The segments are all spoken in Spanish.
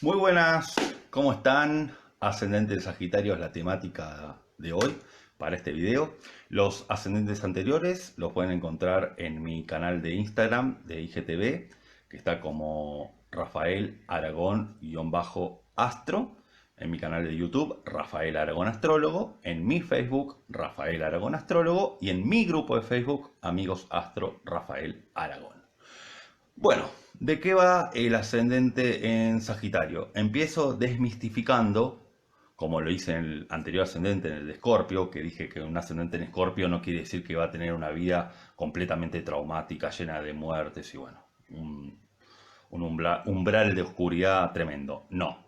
Muy buenas, ¿cómo están? Ascendente de Sagitario es la temática de hoy para este video. Los ascendentes anteriores los pueden encontrar en mi canal de Instagram de IGTV, que está como Rafael Aragón-Astro, en mi canal de YouTube Rafael Aragón Astrólogo, en mi Facebook Rafael Aragón Astrólogo y en mi grupo de Facebook Amigos Astro Rafael Aragón. Bueno, ¿de qué va el ascendente en Sagitario? Empiezo desmistificando, como lo hice en el anterior ascendente, en el de Escorpio, que dije que un ascendente en Escorpio no quiere decir que va a tener una vida completamente traumática, llena de muertes y bueno, un umbral de oscuridad tremendo. No,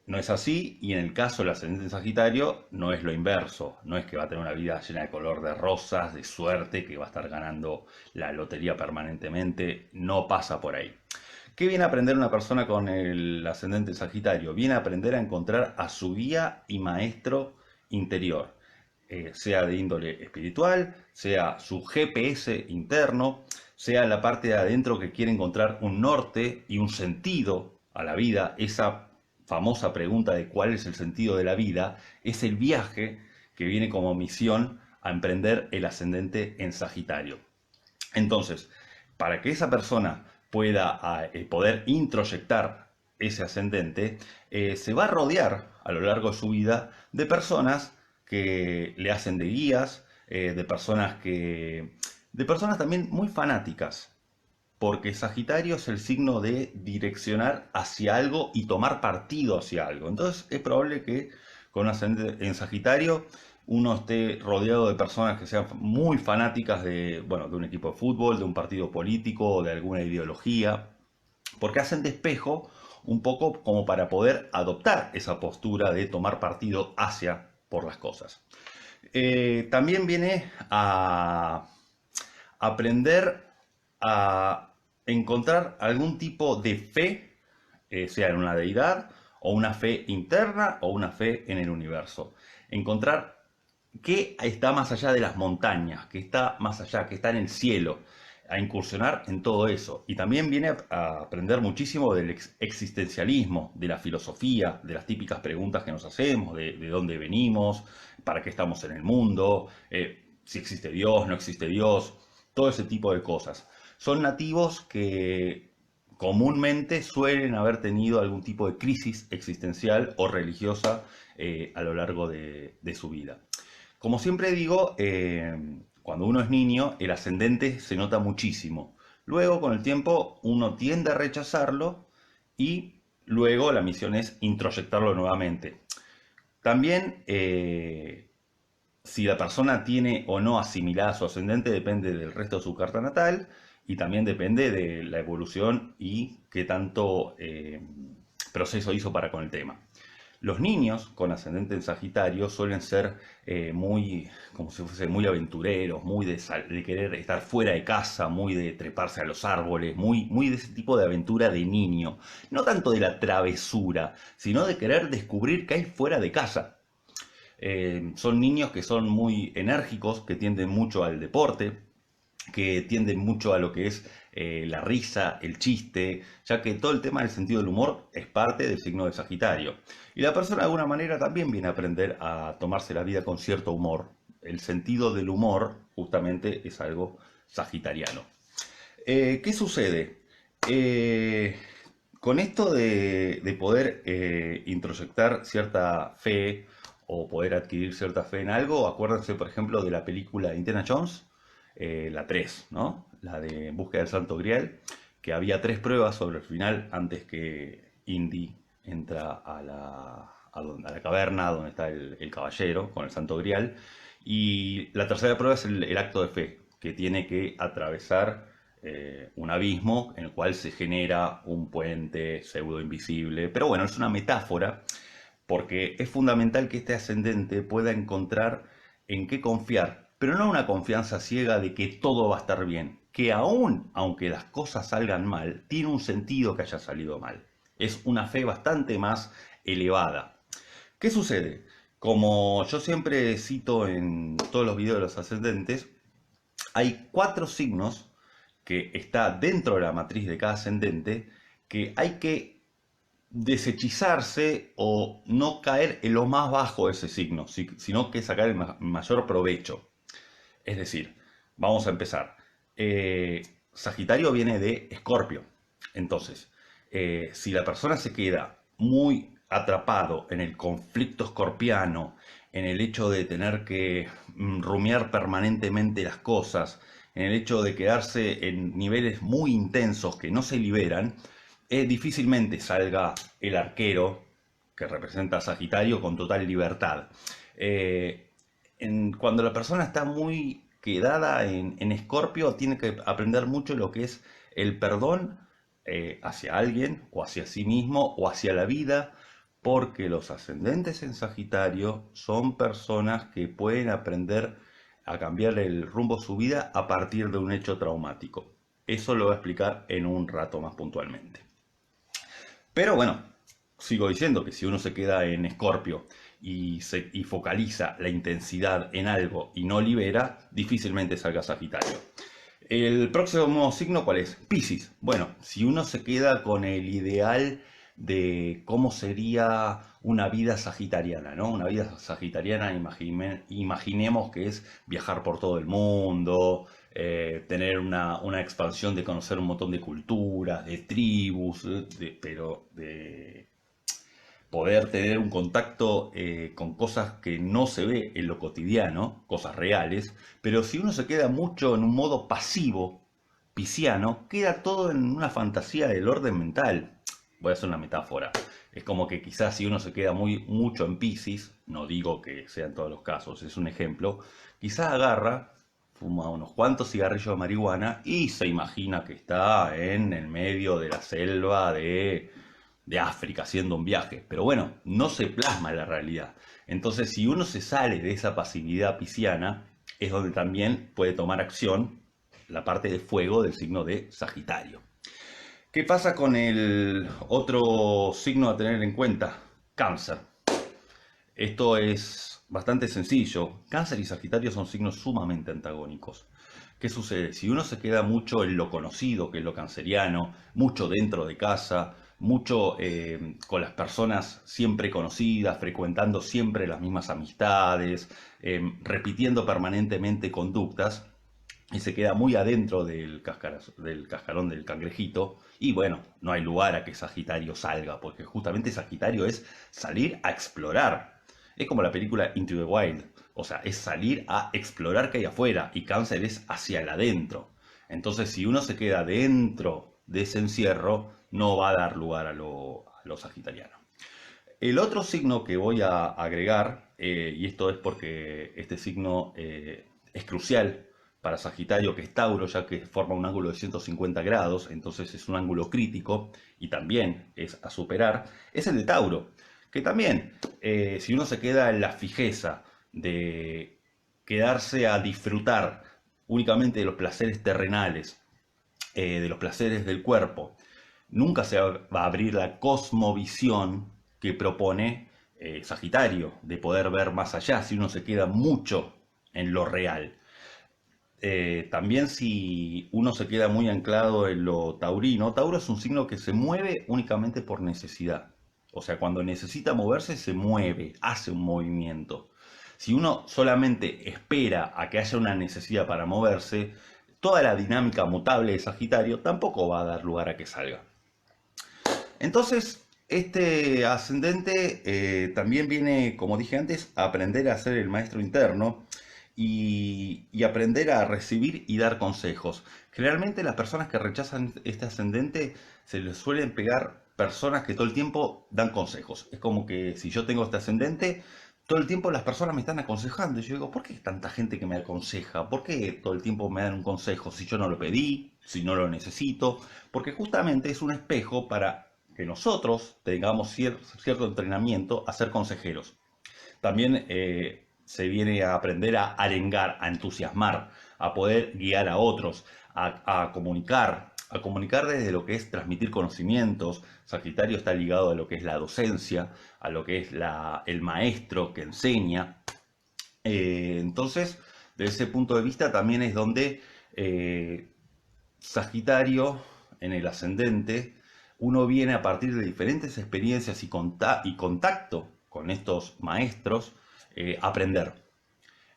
no es así, y en el caso del ascendente en Sagitario no es lo inverso, no es que va a tener una vida llena de color de rosas, de suerte, que va a estar ganando la lotería permanentemente, no pasa por ahí. ¿Qué viene a aprender una persona con el ascendente en Sagitario? Viene a aprender a encontrar a su guía y maestro interior, sea de índole espiritual, sea su GPS interno, sea la parte de adentro que quiere encontrar un norte y un sentido a la vida, esa famosa pregunta de cuál es el sentido de la vida, es el viaje que viene como misión a emprender el ascendente en Sagitario. Entonces, para que esa persona pueda poder introyectar ese ascendente, se va a rodear a lo largo de su vida de personas que le hacen de guías, de personas también muy fanáticas, porque Sagitario es el signo de direccionar hacia algo y tomar partido hacia algo. Entonces es probable que con un ascendente en Sagitario uno esté rodeado de personas que sean muy fanáticas de, bueno, de un equipo de fútbol, de un partido político o de alguna ideología, porque hacen de espejo un poco como para poder adoptar esa postura de tomar partido hacia por las cosas. También viene a aprender a encontrar algún tipo de fe, sea en una deidad, o una fe interna, o una fe en el universo. Encontrar qué está más allá de las montañas, qué está más allá, qué está en el cielo, a incursionar en todo eso. Y también viene a aprender muchísimo del existencialismo, de la filosofía, de las típicas preguntas que nos hacemos, de dónde venimos, para qué estamos en el mundo, si existe Dios, no existe Dios, todo ese tipo de cosas. Son nativos que comúnmente suelen haber tenido algún tipo de crisis existencial o religiosa a lo largo de su vida. Como siempre digo, cuando uno es niño, el ascendente se nota muchísimo. Luego, con el tiempo, uno tiende a rechazarlo y luego la misión es introyectarlo nuevamente. También, si la persona tiene o no asimilada su ascendente depende del resto de su carta natal y también depende de la evolución y qué tanto proceso hizo para con el tema. Los niños con ascendente en Sagitario suelen ser muy, como si fuese muy aventureros, muy de querer estar fuera de casa, muy de treparse a los árboles, muy de ese tipo de aventura de niño. No tanto de la travesura, sino de querer descubrir qué hay fuera de casa. Son niños que son muy enérgicos, que tienden mucho al deporte, que tienden mucho a lo que es la risa, el chiste, ya que todo el tema del sentido del humor es parte del signo de Sagitario. Y la persona de alguna manera también viene a aprender a tomarse la vida con cierto humor. El sentido del humor justamente es algo sagitariano. ¿Qué sucede? Eh, con esto de poder introyectar cierta fe o poder adquirir cierta fe en algo, acuérdense por ejemplo de la película Indiana Jones, la 3, ¿no? La de Búsqueda del Santo Grial, que había tres pruebas sobre el final antes que Indy entra a la caverna donde está el caballero con el Santo Grial. Y la tercera prueba es el acto de fe, que tiene que atravesar un abismo en el cual se genera un puente pseudo invisible. Pero bueno, es una metáfora porque es fundamental que este ascendente pueda encontrar en qué confiar, pero no una confianza ciega de que todo va a estar bien, que aún aunque las cosas salgan mal, tiene un sentido que haya salido mal. Es una fe bastante más elevada. ¿Qué sucede? Como yo siempre cito en todos los videos de los ascendentes, hay cuatro signos que está dentro de la matriz de cada ascendente que hay que desechizarse o no caer en lo más bajo de ese signo, sino que sacar el mayor provecho. Es decir, vamos a empezar. Sagitario viene de Escorpio. Entonces, si la persona se queda muy atrapado en el conflicto escorpiano, en el hecho de tener que rumiar permanentemente las cosas, en el hecho de quedarse en niveles muy intensos que no se liberan, difícilmente salga el arquero que representa a Sagitario con total libertad. Eh, Cuando la persona está muy quedada en Escorpio, tiene que aprender mucho lo que es el perdón hacia alguien o hacia sí mismo o hacia la vida, porque los ascendentes en Sagitario son personas que pueden aprender a cambiar el rumbo de su vida a partir de un hecho traumático. Eso lo voy a explicar en un rato más puntualmente. Pero bueno, sigo diciendo que si uno se queda en Escorpio y focaliza la intensidad en algo y no libera, difícilmente salga Sagitario. El próximo signo, ¿cuál es? Piscis. Bueno, si uno se queda con el ideal de cómo sería una vida sagitariana, ¿no? Una vida sagitariana, imaginemos que es viajar por todo el mundo, tener una expansión de conocer un montón de culturas, de tribus, pero de poder tener un contacto con cosas que no se ve en lo cotidiano, cosas reales, pero si uno se queda mucho en un modo pasivo, pisciano, queda todo en una fantasía del orden mental. Voy a hacer una metáfora. Es como que quizás si uno se queda mucho en Piscis, no digo que sea en todos los casos, es un ejemplo, quizás agarra, fuma unos cuantos cigarrillos de marihuana y se imagina que está en el medio de la selva de África haciendo un viaje. Pero bueno, no se plasma en la realidad. Entonces, si uno se sale de esa pasividad pisciana, es donde también puede tomar acción la parte de fuego del signo de Sagitario. ¿Qué pasa con el otro signo a tener en cuenta? Cáncer. Esto es bastante sencillo. Cáncer y Sagitario son signos sumamente antagónicos. ¿Qué sucede? Si uno se queda mucho en lo conocido, que es lo canceriano, mucho dentro de casa, mucho con las personas siempre conocidas, frecuentando siempre las mismas amistades, repitiendo permanentemente conductas, y se queda muy adentro del cascarón del cangrejito, y bueno, no hay lugar a que Sagitario salga, porque justamente Sagitario es salir a explorar. Es como la película Into the Wild, o sea, es salir a explorar qué hay afuera, y Cáncer es hacia el adentro. Entonces, si uno se queda dentro de ese encierro, no va a dar lugar a lo sagitariano. El otro signo que voy a agregar, y esto es porque este signo es crucial para Sagitario, que es Tauro, ya que forma un ángulo de 150 grados, entonces es un ángulo crítico y también es a superar, es el de Tauro, que también, si uno se queda en la fijeza de quedarse a disfrutar únicamente de los placeres terrenales, de los placeres del cuerpo, nunca se va a abrir la cosmovisión que propone Sagitario, de poder ver más allá, si uno se queda mucho en lo real. También si uno se queda muy anclado en lo taurino, Tauro es un signo que se mueve únicamente por necesidad. O sea, cuando necesita moverse, se mueve, hace un movimiento. Si uno solamente espera a que haya una necesidad para moverse, toda la dinámica mutable de Sagitario tampoco va a dar lugar a que salga. Entonces, este ascendente también viene, como dije antes, a aprender a ser el maestro interno y aprender a recibir y dar consejos. Generalmente las personas que rechazan este ascendente se les suelen pegar personas que todo el tiempo dan consejos. Es como que si yo tengo este ascendente, todo el tiempo las personas me están aconsejando. Y yo digo, ¿por qué hay tanta gente que me aconseja? ¿Por qué todo el tiempo me dan un consejo si yo no lo pedí, si no lo necesito? Porque justamente es un espejo para que nosotros tengamos cierto entrenamiento a ser consejeros. También se viene a aprender a arengar, a entusiasmar, a poder guiar a otros, a comunicar desde lo que es transmitir conocimientos. Sagitario está ligado a lo que es la docencia, a lo que es el maestro que enseña. Entonces, desde ese punto de vista también es donde Sagitario en el ascendente, uno viene a partir de diferentes experiencias y contacto con estos maestros, aprender.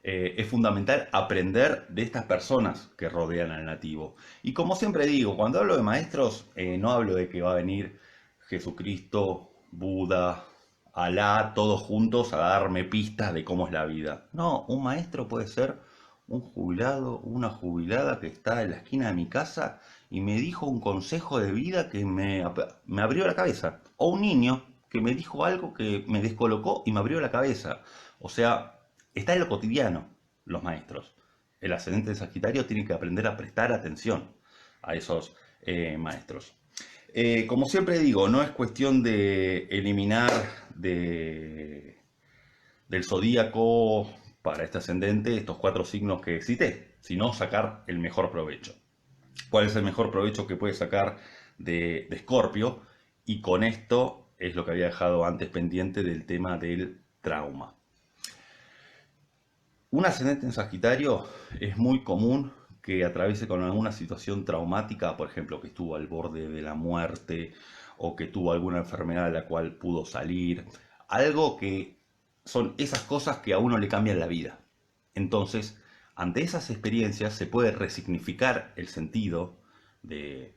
Es fundamental aprender de estas personas que rodean al nativo. Y como siempre digo, cuando hablo de maestros, no hablo de que va a venir Jesucristo, Buda, Alá, todos juntos a darme pistas de cómo es la vida. No, un maestro puede ser un jubilado, una jubilada que está en la esquina de mi casa y me dijo un consejo de vida que me abrió la cabeza. O un niño que me dijo algo que me descolocó y me abrió la cabeza. O sea, está en lo cotidiano, los maestros. El ascendente de Sagitario tiene que aprender a prestar atención a esos maestros. Como siempre digo, no es cuestión de eliminar del zodíaco para este ascendente estos 4 signos que cité, sino sacar el mejor provecho. ¿Cuál es el mejor provecho que puede sacar de Escorpio? Y con esto es lo que había dejado antes pendiente del tema del trauma. Un ascendente en Sagitario es muy común que atraviese con alguna situación traumática, por ejemplo, que estuvo al borde de la muerte o que tuvo alguna enfermedad de la cual pudo salir. Algo que son esas cosas que a uno le cambian la vida. Entonces, ante esas experiencias se puede resignificar el sentido de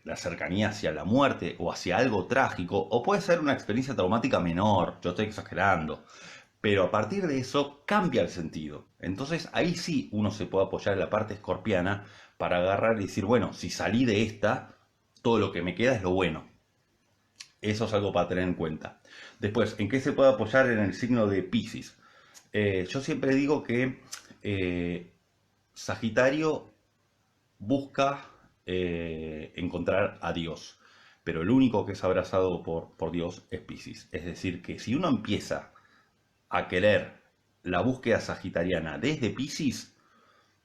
la cercanía hacia la muerte o hacia algo trágico, o puede ser una experiencia traumática menor, yo estoy exagerando, pero a partir de eso cambia el sentido. Entonces ahí sí uno se puede apoyar en la parte escorpiana para agarrar y decir, bueno, si salí de esta, todo lo que me queda es lo bueno. Eso es algo para tener en cuenta. Después, ¿en qué se puede apoyar en el signo de Piscis? Yo siempre digo que Sagitario busca encontrar a Dios, pero el único que es abrazado por Dios es Piscis. Es decir, que si uno empieza a querer la búsqueda sagitariana desde Piscis,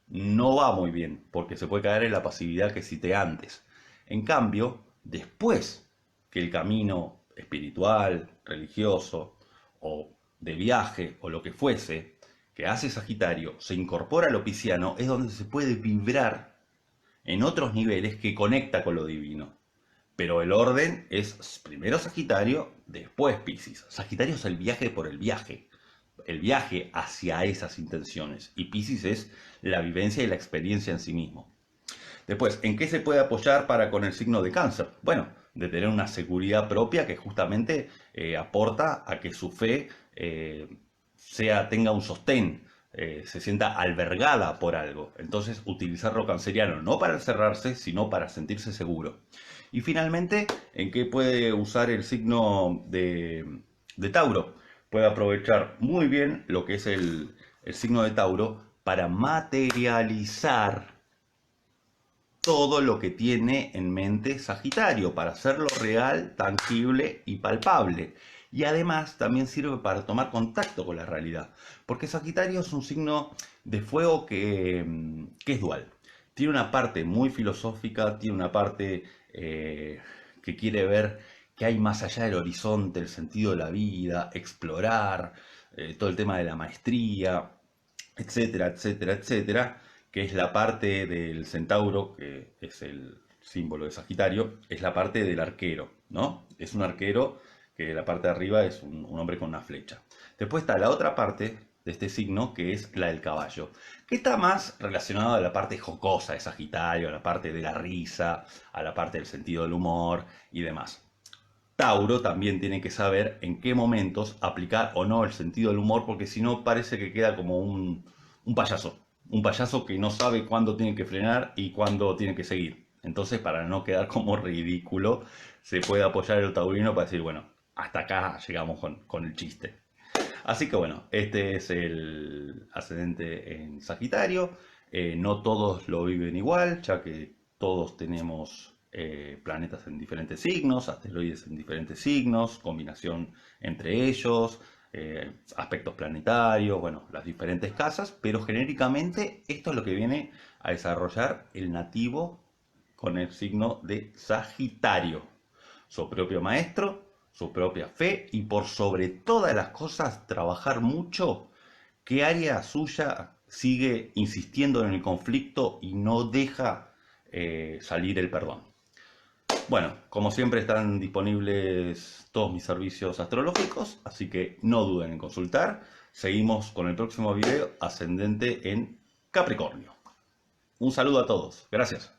no va muy bien, porque se puede caer en la pasividad que cité antes. En cambio, después que el camino espiritual, religioso o de viaje o lo que fuese que hace Sagitario se incorpora a lo pisciano, es donde se puede vibrar en otros niveles que conecta con lo divino. Pero el orden es primero Sagitario, después Piscis. Sagitario es el viaje por el viaje hacia esas intenciones. Y Piscis es la vivencia y la experiencia en sí mismo. Después, ¿en qué se puede apoyar para con el signo de Cáncer? Bueno, de tener una seguridad propia que justamente aporta a que su fe tenga un sostén, se sienta albergada por algo. Entonces, utilizarlo canceriano no para encerrarse, sino para sentirse seguro. Y finalmente, ¿en qué puede usar el signo de Tauro? Puede aprovechar muy bien lo que es el signo de Tauro para materializar todo lo que tiene en mente Sagitario, para hacerlo real, tangible y palpable. Y además también sirve para tomar contacto con la realidad, porque Sagitario es un signo de fuego que es dual. Tiene una parte muy filosófica, tiene una parte que quiere ver qué hay más allá del horizonte, el sentido de la vida, explorar, todo el tema de la maestría, etcétera, etcétera, etcétera, que es la parte del centauro, que es el símbolo de Sagitario, es la parte del arquero, ¿no? Es un arquero que la parte de arriba es un hombre con una flecha. Después está la otra parte de este signo, que es la del caballo, que está más relacionada a la parte jocosa de Sagitario, a la parte de la risa, a la parte del sentido del humor y demás. Tauro también tiene que saber en qué momentos aplicar o no el sentido del humor, porque si no parece que queda como un payaso. Un payaso que no sabe cuándo tiene que frenar y cuándo tiene que seguir. Entonces, para no quedar como ridículo, se puede apoyar el taurino para decir, bueno, hasta acá llegamos con el chiste. Así que bueno, este es el ascendente en Sagitario. No todos lo viven igual, ya que todos tenemos planetas en diferentes signos, asteroides en diferentes signos, combinación entre ellos, aspectos planetarios, bueno, las diferentes casas, pero genéricamente esto es lo que viene a desarrollar el nativo con el signo de Sagitario, su propio maestro, su propia fe y por sobre todas las cosas trabajar mucho qué área suya sigue insistiendo en el conflicto y no deja salir el perdón. Bueno, como siempre están disponibles todos mis servicios astrológicos, así que no duden en consultar. Seguimos con el próximo video ascendente en Capricornio. Un saludo a todos. Gracias.